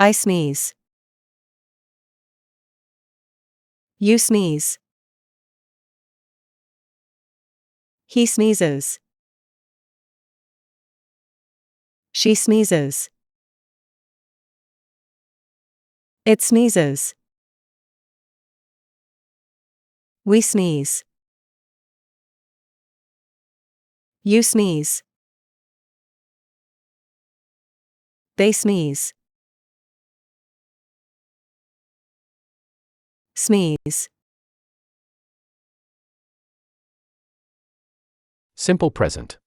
I sneeze. You sneeze. He sneezes. She sneezes. It sneezes. We sneeze. You sneeze. They sneeze. Sneeze. Simple present.